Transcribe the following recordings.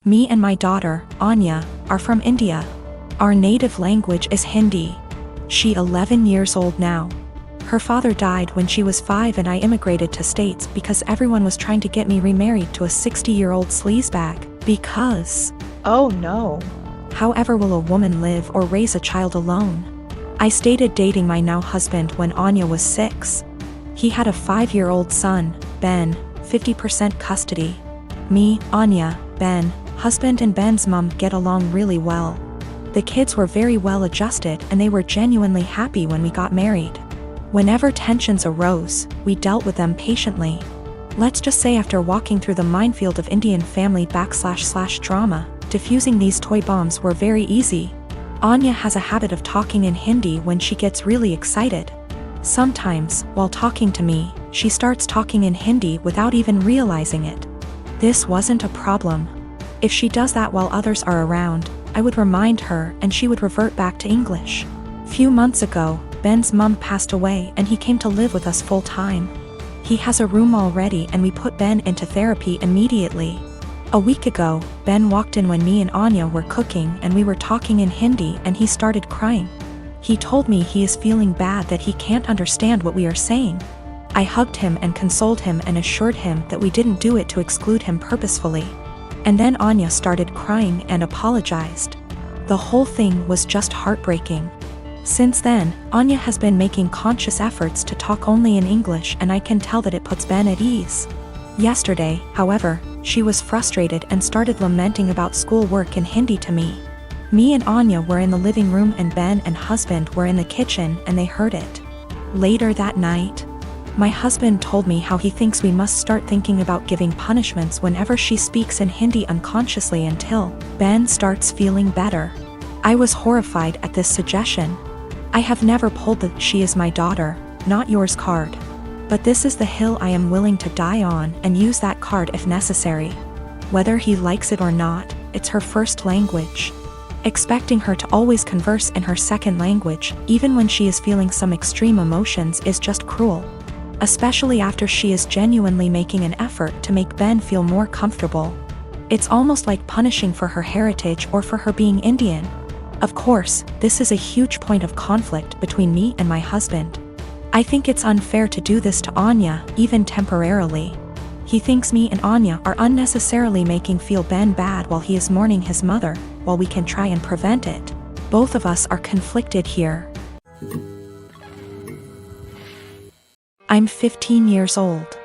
Me and my daughter, Anya, are from India. Our native language is Hindi. She's 11 years old now. Her father died when she was 5 and I immigrated to States because everyone was trying to get me remarried to a 60-year-old sleazebag. Because... Oh no. However will a woman live or raise a child alone? I started dating my now husband when Anya was 6. He had a 5-year-old son, Ben, 50% custody. Me, Anya, Ben, husband and Ben's mom get along really well. The kids were very well adjusted and they were genuinely happy when we got married. Whenever tensions arose, we dealt with them patiently. Let's just say after walking through the minefield of Indian family / drama, diffusing these toy bombs were very easy. Anya has a habit of talking in Hindi when she gets really excited. Sometimes, while talking to me, she starts talking in Hindi without even realizing it. This wasn't a problem. If she does that while others are around, I would remind her and she would revert back to English. Few months ago, Ben's mom passed away and he came to live with us full time. He has a room already and we put Ben into therapy immediately. A week ago, Ben walked in when me and Anya were cooking and we were talking in Hindi and he started crying. He told me he is feeling bad that he can't understand what we are saying. I hugged him and consoled him and assured him that we didn't do it to exclude him purposefully. And then Anya started crying and apologized. The whole thing was just heartbreaking. Since then, Anya has been making conscious efforts to talk only in English and I can tell that it puts Ben at ease. Yesterday, however, she was frustrated and started lamenting about schoolwork in Hindi to me. Me and Anya were in the living room and Ben and husband were in the kitchen and they heard it. Later that night, my husband told me how he thinks we must start thinking about giving punishments whenever she speaks in Hindi unconsciously until Ben starts feeling better. I was horrified at this suggestion. I have never pulled the "she is my daughter, not yours" card. But this is the hill I am willing to die on and use that card if necessary. Whether he likes it or not, it's her first language. Expecting her to always converse in her second language, even when she is feeling some extreme emotions, is just cruel. Especially after she is genuinely making an effort to make Ben feel more comfortable. It's almost like punishing for her heritage or for her being Indian. Of course, this is a huge point of conflict between me and my husband. I think it's unfair to do this to Anya, even temporarily. He thinks me and Anya are unnecessarily making feel Ben bad while he is mourning his mother, while we can try and prevent it. Both of us are conflicted here. I'm 15 years old.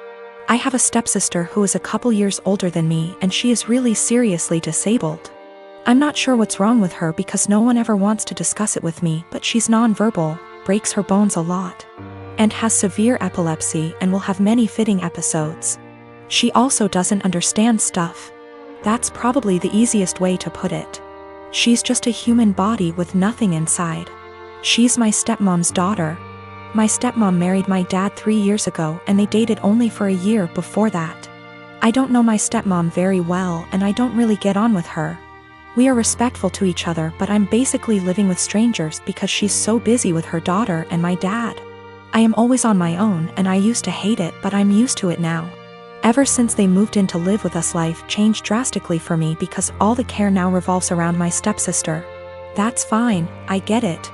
I have a stepsister who is a couple years older than me and she is really seriously disabled. I'm not sure what's wrong with her because no one ever wants to discuss it with me, but she's non-verbal, breaks her bones a lot, and has severe epilepsy and will have many fitting episodes. She also doesn't understand stuff. That's probably the easiest way to put it. She's just a human body with nothing inside. She's my stepmom's daughter. My stepmom married my dad 3 years ago and they dated only for a year before that. I don't know my stepmom very well and I don't really get on with her. We are respectful to each other, but I'm basically living with strangers because she's so busy with her daughter and my dad. I am always on my own and I used to hate it, but I'm used to it now. Ever since they moved in to live with us, life changed drastically for me because all the care now revolves around my stepsister. That's fine, I get it.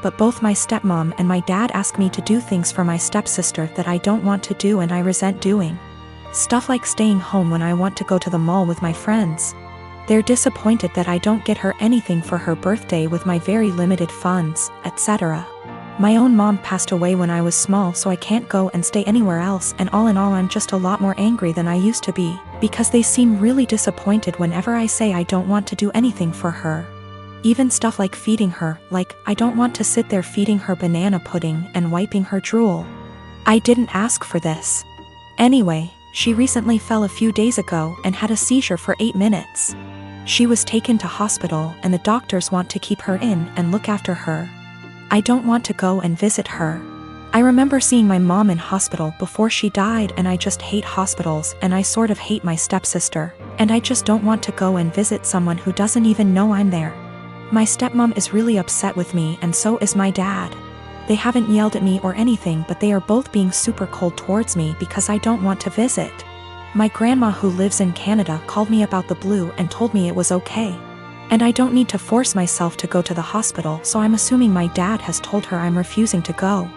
But both my stepmom and my dad ask me to do things for my stepsister that I don't want to do and I resent doing. Stuff like staying home when I want to go to the mall with my friends. They're disappointed that I don't get her anything for her birthday with my very limited funds, etc. My own mom passed away when I was small, so I can't go and stay anywhere else, and all in all I'm just a lot more angry than I used to be, because they seem really disappointed whenever I say I don't want to do anything for her. Even stuff like feeding her, like I don't want to sit there feeding her banana pudding and wiping her drool. I didn't ask for this. Anyway, she recently fell a few days ago and had a seizure for 8 minutes. She was taken to hospital and the doctors want to keep her in and look after her. I don't want to go and visit her. I remember seeing my mom in hospital before she died and I just hate hospitals and I sort of hate my stepsister, and I just don't want to go and visit someone who doesn't even know I'm there. My stepmom is really upset with me and so is my dad. They haven't yelled at me or anything, but they are both being super cold towards me because I don't want to visit. My grandma who lives in Canada called me about the blue and told me it was okay. And I don't need to force myself to go to the hospital, so I'm assuming my dad has told her I'm refusing to go.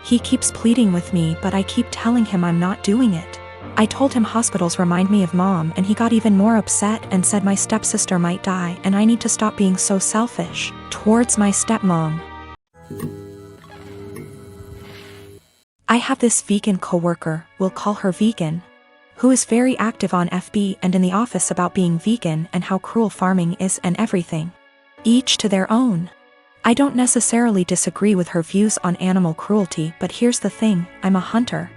He keeps pleading with me, but I keep telling him I'm not doing it. I told him hospitals remind me of mom, and he got even more upset and said my stepsister might die and I need to stop being so selfish towards my stepmom. I have this vegan coworker, we'll call her Vegan, who is very active on FB and in the office about being vegan and how cruel farming is and everything. Each to their own. I don't necessarily disagree with her views on animal cruelty, but here's the thing, I'm a hunter.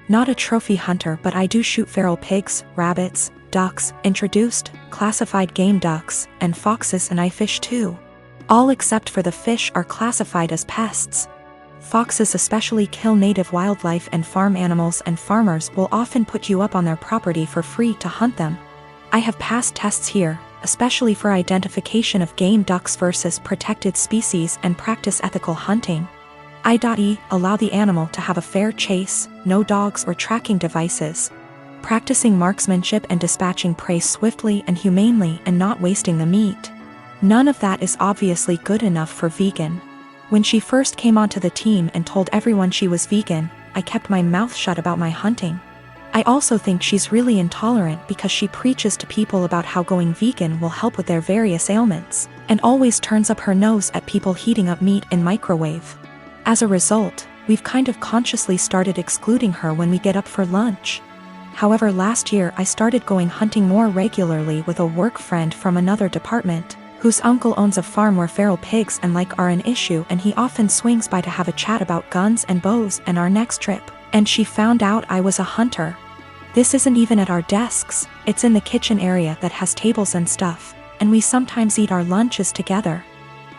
Not a trophy hunter, but I do shoot feral pigs, rabbits, ducks, introduced, classified game ducks, and foxes, and I fish too. All except for the fish are classified as pests. Foxes especially kill native wildlife and farm animals, and farmers will often put you up on their property for free to hunt them. I have passed tests here, especially for identification of game ducks versus protected species, and practice ethical hunting. I.e. allow the animal to have a fair chase, no dogs or tracking devices. Practicing marksmanship and dispatching prey swiftly and humanely and not wasting the meat. None of that is obviously good enough for Vegan. When she first came onto the team and told everyone she was vegan, I kept my mouth shut about my hunting. I also think she's really intolerant because she preaches to people about how going vegan will help with their various ailments, and always turns up her nose at people heating up meat in microwave. As a result, we've kind of consciously started excluding her when we get up for lunch. However, last year I started going hunting more regularly with a work friend from another department, whose uncle owns a farm where feral pigs and like are an issue, and he often swings by to have a chat about guns and bows and our next trip, and she found out I was a hunter. This isn't even at our desks, it's in the kitchen area that has tables and stuff, and we sometimes eat our lunches together.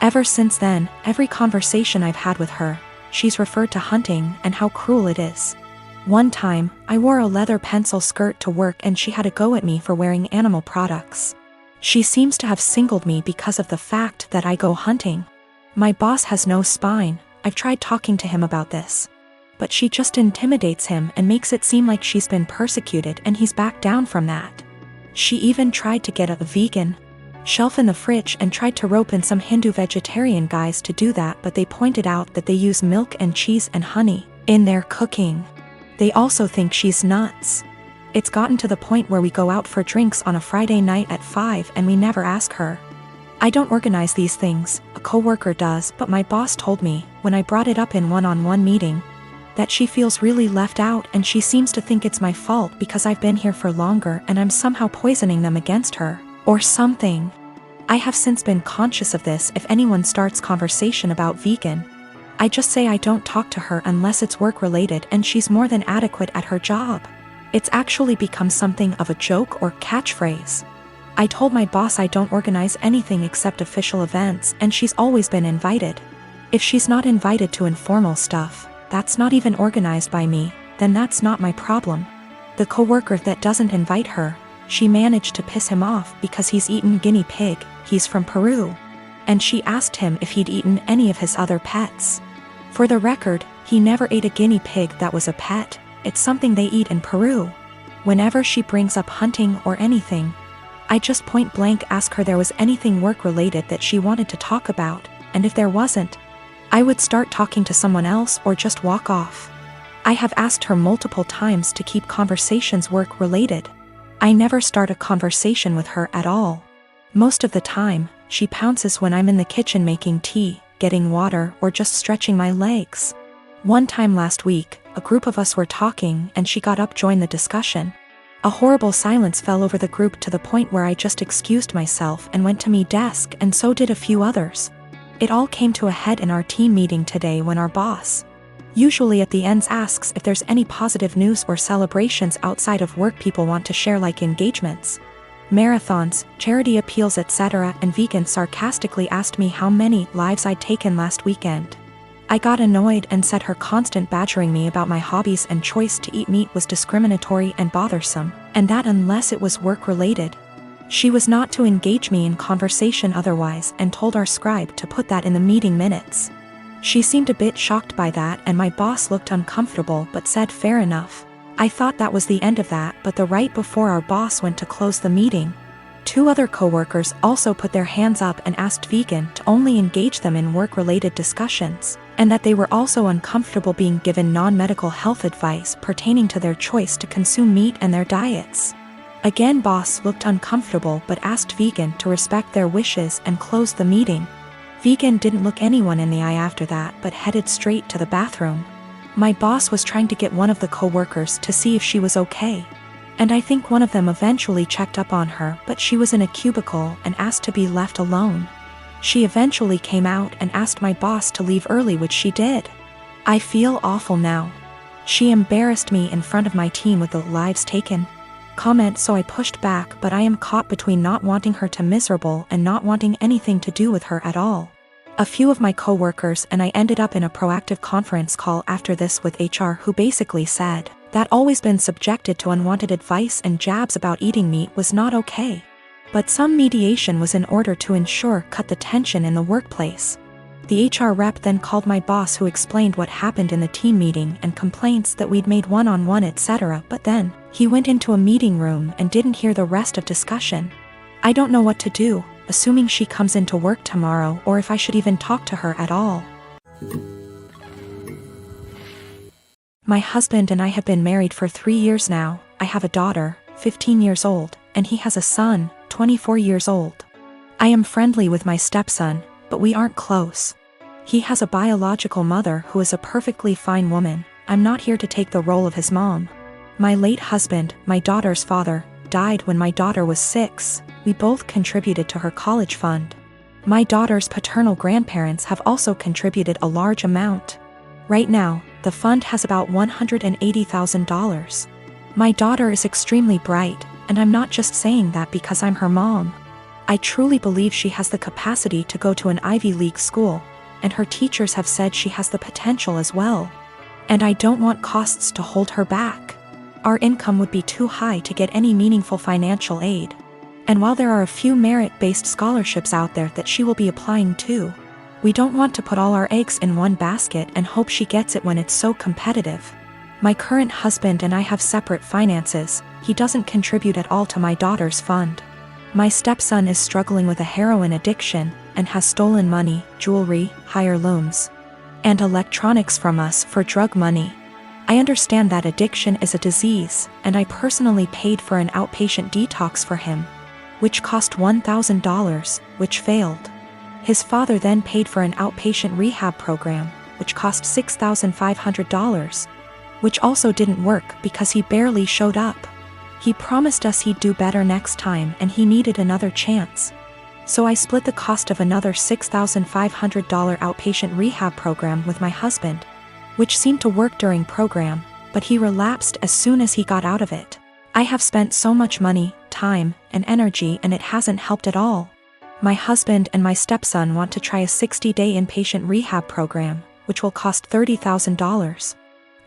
Ever since then, every conversation I've had with her, she's referred to hunting and how cruel it is. One time, I wore a leather pencil skirt to work and she had a go at me for wearing animal products. She seems to have singled me because of the fact that I go hunting. My boss has no spine, I've tried talking to him about this. But she just intimidates him and makes it seem like she's been persecuted, and he's backed down from that. She even tried to get a vegan shelf in the fridge and tried to rope in some Hindu vegetarian guys to do that, but they pointed out that they use milk and cheese and honey in their cooking. They also think she's nuts. It's gotten to the point where we go out for drinks on a Friday night at 5 and we never ask her. I don't organize these things, a coworker does, but my boss told me, when I brought it up in one-on-one meeting, that she feels really left out and she seems to think it's my fault because I've been here for longer and I'm somehow poisoning them against her, or something. I have since been conscious of this. If anyone starts conversation about vegan, I just say I don't talk to her unless it's work-related, and she's more than adequate at her job. It's actually become something of a joke or catchphrase. I told my boss I don't organize anything except official events, and she's always been invited. If she's not invited to informal stuff, that's not even organized by me, then that's not my problem. The coworker that doesn't invite her, she managed to piss him off because he's eaten guinea pig, he's from Peru. And she asked him if he'd eaten any of his other pets. For the record, he never ate a guinea pig that was a pet, it's something they eat in Peru. Whenever she brings up hunting or anything, I just point blank ask her there was anything work-related that she wanted to talk about, and if there wasn't, I would start talking to someone else or just walk off. I have asked her multiple times to keep conversations work-related. I never start a conversation with her at all. Most of the time, she pounces when I'm in the kitchen making tea, getting water, or just stretching my legs. One time last week, a group of us were talking and she got up to join the discussion. A horrible silence fell over the group to the point where I just excused myself and went to my desk, and so did a few others. It all came to a head in our team meeting today when our boss, usually at the ends, asks if there's any positive news or celebrations outside of work people want to share, like engagements, marathons, charity appeals, etc., and Vegan sarcastically asked me how many lives I'd taken last weekend. I got annoyed and said her constant badgering me about my hobbies and choice to eat meat was discriminatory and bothersome, and that unless it was work-related, she was not to engage me in conversation otherwise, and told our scribe to put that in the meeting minutes. She seemed a bit shocked by that, and my boss looked uncomfortable but said fair enough. I thought that was the end of that, but the right before our boss went to close the meeting, 2 other coworkers also put their hands up and asked Vegan to only engage them in work-related discussions, and that they were also uncomfortable being given non-medical health advice pertaining to their choice to consume meat and their diets. Again, boss looked uncomfortable but asked Vegan to respect their wishes and closed the meeting. Vegan didn't look anyone in the eye after that but headed straight to the bathroom. My boss was trying to get one of the coworkers to see if she was okay. And I think one of them eventually checked up on her, but she was in a cubicle and asked to be left alone. She eventually came out and asked my boss to leave early, which she did. I feel awful now. She embarrassed me in front of my team with the lives taken comment, so I pushed back, but I am caught between not wanting her to miserable and not wanting anything to do with her at all. A few of my coworkers and I ended up in a proactive conference call after this with HR, who basically said that always been subjected to unwanted advice and jabs about eating meat was not okay. But some mediation was in order to cut the tension in the workplace. The HR rep then called my boss, who explained what happened in the team meeting and complaints that we'd made one-on-one etc., but then he went into a meeting room and didn't hear the rest of discussion. I don't know what to do, assuming she comes into work tomorrow, or if I should even talk to her at all. My husband and I have been married for 3 years now. I have a daughter, 15 years old, and he has a son, 24 years old. I am friendly with my stepson, but we aren't close. He has a biological mother who is a perfectly fine woman. I'm not here to take the role of his mom. My late husband, my daughter's father, died when my daughter was 6. We both contributed to her college fund. My daughter's paternal grandparents have also contributed a large amount. Right now, the fund has about $180,000. My daughter is extremely bright, and I'm not just saying that because I'm her mom. I truly believe she has the capacity to go to an Ivy League school, and her teachers have said she has the potential as well. And I don't want costs to hold her back. Our income would be too high to get any meaningful financial aid. And while there are a few merit-based scholarships out there that she will be applying to, we don't want to put all our eggs in one basket and hope she gets it when it's so competitive. My current husband and I have separate finances. He doesn't contribute at all to my daughter's fund. My stepson is struggling with a heroin addiction and has stolen money, jewelry, heirlooms, and electronics from us for drug money. I understand that addiction is a disease, and I personally paid for an outpatient detox for him, which cost $1,000, which failed. His father then paid for an outpatient rehab program, which cost $6,500, which also didn't work because he barely showed up. He promised us he'd do better next time and he needed another chance. So I split the cost of another $6,500 outpatient rehab program with my husband, which seemed to work during program, but he relapsed as soon as he got out of it. I have spent so much money, time, and energy, and it hasn't helped at all. My husband and my stepson want to try a 60-day inpatient rehab program, which will cost $30,000.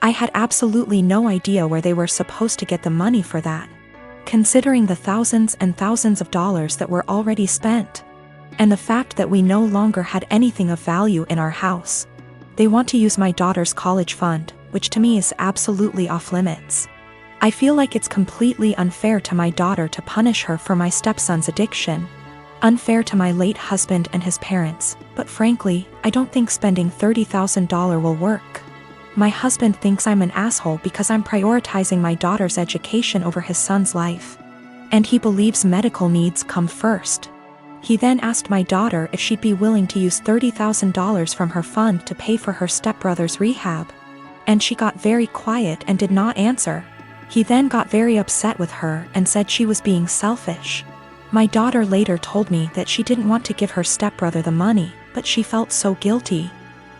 I had absolutely no idea where they were supposed to get the money for that, considering the thousands and thousands of dollars that were already spent, and the fact that we no longer had anything of value in our house. They want to use my daughter's college fund, which to me is absolutely off limits. I feel like it's completely unfair to my daughter to punish her for my stepson's addiction, unfair to my late husband and his parents, but frankly, I don't think spending $30,000 will work. My husband thinks I'm an asshole because I'm prioritizing my daughter's education over his son's life, and he believes medical needs come first. He then asked my daughter if she'd be willing to use $30,000 from her fund to pay for her stepbrother's rehab, and she got very quiet and did not answer. He then got very upset with her and said she was being selfish. My daughter later told me that she didn't want to give her stepbrother the money, but she felt so guilty.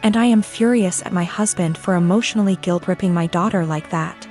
And I am furious at my husband for emotionally guilt-tripping my daughter like that.